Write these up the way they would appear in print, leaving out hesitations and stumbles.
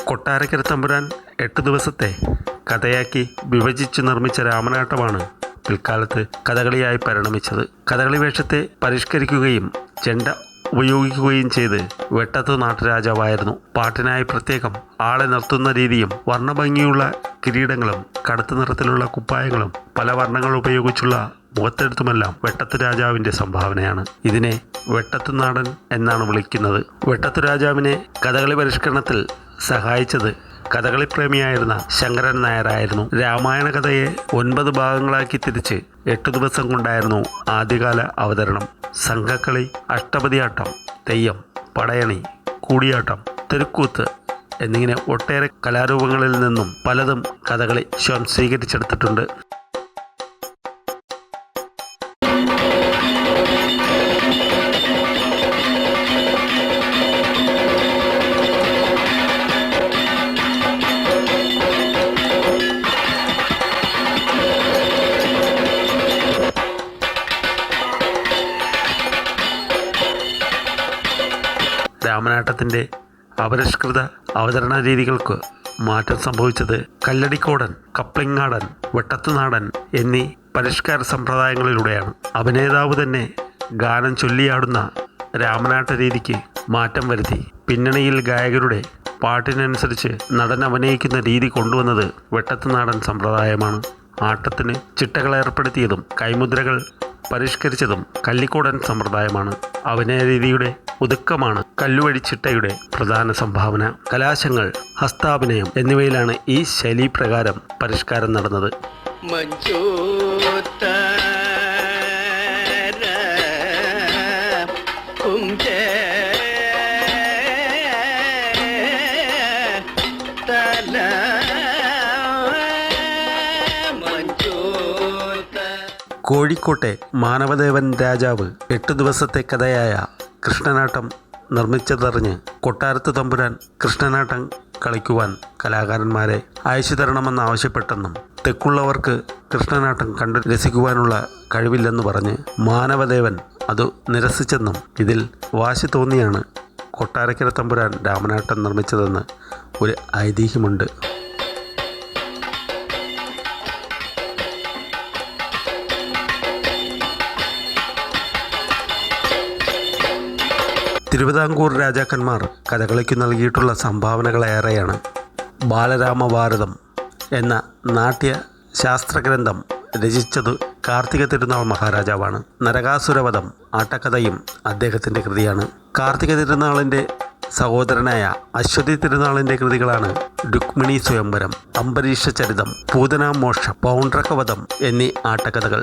കൊട്ടാരക്കര തമ്പുരാൻ 8 ദിവസത്തെ കഥയാക്കി വിഭജിച്ച് നിർമ്മിച്ച രാമനാട്ടമാണ് പിൽക്കാലത്ത് കഥകളിയായി പരിണമിച്ചത്. കഥകളി വേഷത്തെ പരിഷ്കരിക്കുകയും ചെണ്ട ഉപയോഗിക്കുകയും ചെയ്ത് വെട്ടത്തു നാട്ടുരാജാവായിരുന്നു. പാട്ടിനായി പ്രത്യേകം ആളെ നിർത്തുന്ന രീതിയും വർണ്ണഭംഗിയുള്ള കിരീടങ്ങളും കടുത്ത നിറത്തിലുള്ള കുപ്പായങ്ങളും പല വർണ്ണങ്ങൾ ഉപയോഗിച്ചുള്ള മുഖത്തെടുത്തുമെല്ലാം വെട്ടത്തു രാജാവിൻ്റെ സംഭാവനയാണ്. ഇതിനെ വെട്ടത്തു നാടൻ എന്നാണ് വിളിക്കുന്നത്. വെട്ടത്തു രാജാവിനെ കഥകളി പരിഷ്കരണത്തിൽ സഹായിച്ചത് കഥകളി പ്രേമിയായിരുന്ന ശങ്കരൻ നായരായിരുന്നു. രാമായണ കഥയെ 9 ഭാഗങ്ങളാക്കി തിരിച്ച് 8 ദിവസം കൊണ്ടായിരുന്നു ആദ്യകാല അവതരണം. സംഘക്കളി, അഷ്ടപതിയാട്ടം, തെയ്യം, പടയണി, കൂടിയാട്ടം, തെരുക്കൂത്ത് എന്നിങ്ങനെ ഒട്ടേറെ കലാരൂപങ്ങളിൽ നിന്നും പലതും കഥകളി സ്വയം സ്വീകരിച്ചെടുത്തിട്ടുണ്ട്. രാമനാട്ടത്തിൻ്റെ അപരിഷ്കൃത അവതരണ രീതികൾക്ക് മാറ്റം സംഭവിച്ചത് കല്ലടിക്കോടൻ, കപ്ലിങ്ങാടൻ, വെട്ടത്തുനാടൻ എന്നീ പരിഷ്കാര സമ്പ്രദായങ്ങളിലൂടെയാണ്. അഭിനേതാവ് തന്നെ ഗാനം ചൊല്ലിയാടുന്ന രാമനാട്ട രീതിക്ക് മാറ്റം വരുത്തി. പിന്നണിയിൽ ഗായകരുടെ പാട്ടിനനുസരിച്ച് നടൻ അഭിനയിക്കുന്ന രീതി കൊണ്ടുവന്നത് വെട്ടത്തുനാടൻ സമ്പ്രദായമാണ്. ആട്ടത്തിന് ചിട്ടകൾ ഏർപ്പെടുത്തിയതും കൈമുദ്രകൾ പരിഷ്കരിച്ചതും കല്ലിക്കോടൻ സമ്പ്രദായമാണ്. അഭിനയരീതിയുടെ ഒതുക്കമാണ് കല്ലുവഴി ചിട്ടയുടെ പ്രധാന സംഭാവന. കലാശങ്ങൾ, ഹസ്താഭിനയം എന്നിവയിലാണ് ഈ ശൈലീപ്രകാരം പരിഷ്കാരം നടന്നത്. കോഴിക്കോട്ടെ മാനവദേവൻ രാജാവ് 8 ദിവസത്തെ കഥയായ കൃഷ്ണനാട്ടം നിർമ്മിച്ചതറിഞ്ഞ് കൊട്ടാരത്ത് തമ്പുരാൻ കൃഷ്ണനാട്ടം കളിക്കുവാൻ കലാകാരന്മാരെ അയച്ചു തരണമെന്നാവശ്യപ്പെട്ടെന്നും തെക്കുള്ളവർക്ക് കൃഷ്ണനാട്ടം കണ്ട് രസിക്കുവാനുള്ള കഴിവില്ലെന്ന് പറഞ്ഞ് മാനവദേവൻ അത് നിരസിച്ചെന്നും ഇതിൽ വാശി തോന്നിയാണ് കൊട്ടാരക്കര തമ്പുരാൻ രാമനാട്ടം നിർമ്മിച്ചതെന്ന് ഒരു ഐതിഹ്യമുണ്ട്. തിരുവിതാംകൂർ രാജാക്കന്മാർ കഥകളിക്ക് നൽകിയിട്ടുള്ള സംഭാവനകളേറെയാണ്. ബാലരാമഭാരതം എന്ന നാട്യശാസ്ത്രഗ്രന്ഥം രചിച്ചത് കാർത്തിക തിരുനാൾ മഹാരാജാവാണ്. നരകാസുരവധം ആട്ടക്കഥയും അദ്ദേഹത്തിൻ്റെ കൃതിയാണ്. കാർത്തിക തിരുനാളിൻ്റെ സഹോദരനായ അശ്വതി തിരുനാളിൻ്റെ കൃതികളാണ് രുക്മിണി സ്വയംവരം, അംബരീഷ ചരിതം, പൂതനാമോക്ഷം, പൗണ്ഡ്രകവധം എന്നീ ആട്ടക്കഥകൾ.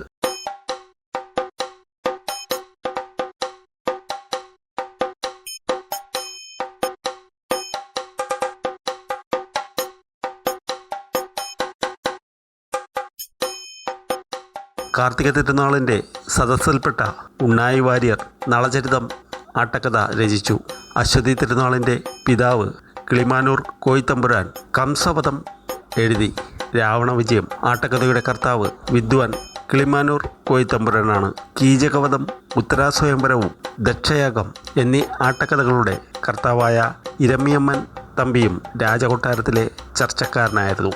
കാർത്തിക തിരുനാളിൻ്റെ സദസ്സിൽപ്പെട്ട ഉണ്ണായി വാര്യർ നളചരിതം ആട്ടക്കഥ രചിച്ചു. അശ്വതി തിരുനാളിൻ്റെ പിതാവ് കിളിമാനൂർ കോയിത്തമ്പുരാൻ കംസവധം എഴുതി. രാവണ വിജയം ആട്ടക്കഥയുടെ കർത്താവ് വിദ്വാൻ കിളിമാനൂർ കോയിത്തമ്പുരാനാണ്. കീചകവധം, ഉത്തരാസ്വയംവരവും, ദക്ഷയാഗം എന്നീ ആട്ടക്കഥകളുടെ കർത്താവായ ഇരമ്യമ്മൻ തമ്പിയും രാജകൊട്ടാരത്തിലെ ചർച്ചക്കാരനായിരുന്നു.